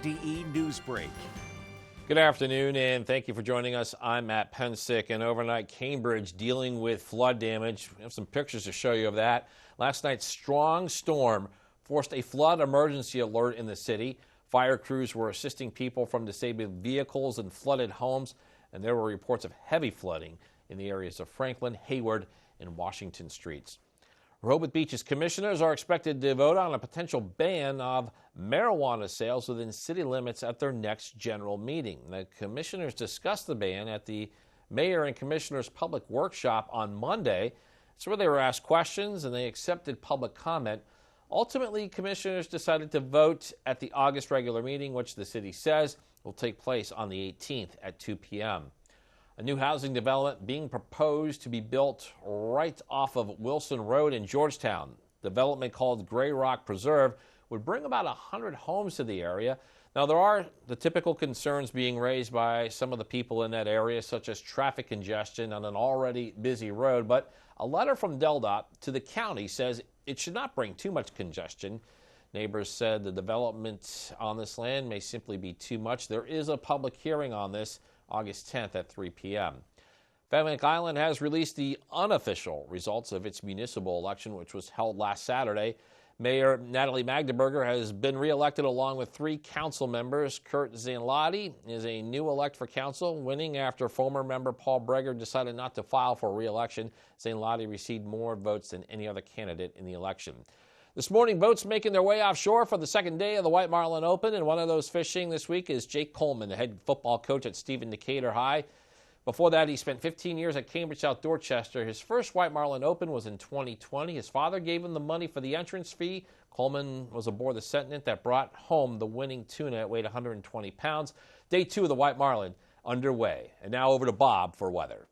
KDE Newsbreak. Good afternoon, and thank you for joining us. I'm Matt Pensick, and overnight Cambridge dealing with flood damage. We have some pictures to show you of that. Last night's strong storm forced a flood emergency alert in the city. Fire crews were assisting people from disabled vehicles and flooded homes, and there were reports of heavy flooding in the areas of Franklin, Hayward, and Washington streets. Rehoboth Beach's commissioners are expected to vote on a potential ban of marijuana sales within city limits at their next general meeting. The commissioners discussed the ban at the mayor and commissioners' public workshop on Monday. It's where they were asked questions and they accepted public comment. Ultimately, commissioners decided to vote at the August regular meeting, which the city says will take place on the 18th at 2 p.m. A new housing development being proposed to be built right off of Wilson Road in Georgetown. Development called Gray Rock Preserve would bring about 100 homes to the area. Now, there are the typical concerns being raised by some of the people in that area, such as traffic congestion on an already busy road. But a letter from DelDOT to the county says it should not bring too much congestion. Neighbors said the development on this land may simply be too much. There is a public hearing on this August 10th at 3 p.m. Fenwick Island has released the unofficial results of its municipal election, which was held last Saturday. Mayor Natalie Magdeburger has been reelected along with 3 council members. Kurt Zanlotti is a new elect for council, winning after former member Paul Breger decided not to file for re-election. Zanlotti received more votes than any other candidate in the election. This morning, boats making their way offshore for the second day of the White Marlin Open, and one of those fishing this week is Jake Coleman, the head football coach at Stephen Decatur High. Before that, he spent 15 years at Cambridge South Dorchester. His first White Marlin Open was in 2020. His father gave him the money for the entrance fee. Coleman was aboard the Sentinel that brought home the winning tuna. It weighed 120 pounds. Day 2 of the White Marlin underway. And now over to Bob for weather.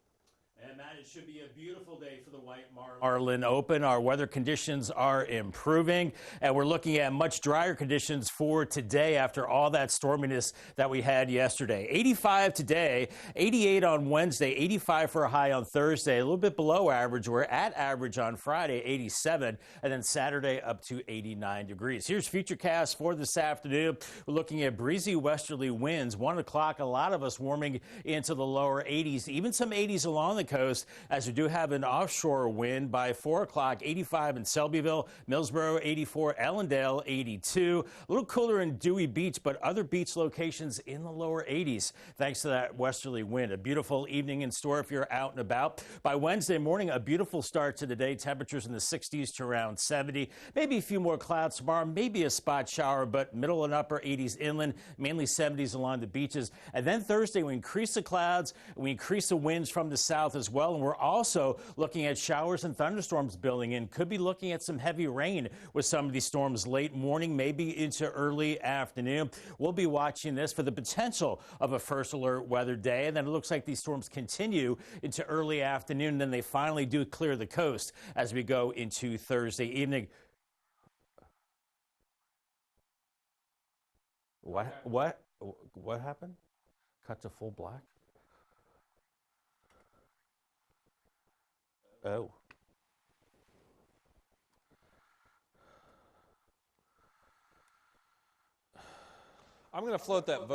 And Matt, it should be a beautiful day for the White Marlin Open. Our weather conditions are improving, and we're looking at much drier conditions for today after all that storminess that we had yesterday. 85 today, 88 on Wednesday, 85 for a high on Thursday, a little bit below average. We're at average on Friday, 87, and then Saturday up to 89 degrees. Here's Futurecast for this afternoon. We're looking at breezy westerly winds. 1 o'clock, a lot of us warming into the lower 80s, even some 80s along the coast, as we do have an offshore wind. By 4 o'clock, 85 in Selbyville, Millsboro 84, Ellendale 82. A little cooler in Dewey Beach, but other beach locations in the lower 80s thanks to that westerly wind. A beautiful evening in store if you're out and about. By Wednesday morning, a beautiful start to the day. Temperatures in the 60s to around 70. Maybe a few more clouds tomorrow, maybe a spot shower, but middle and upper 80s inland, mainly 70s along the beaches. And then Thursday, we increase the clouds, we increase the winds from the south as well, and we're also looking at showers and thunderstorms building in. Could be looking at some heavy rain with some of these storms late morning, maybe into early afternoon. We'll be watching this for the potential of a first alert weather day, and then it looks like these storms continue into early afternoon, and then they finally do clear the coast as we go into Thursday evening. What happened? Cut to full black? Oh. I'm going to float that vote.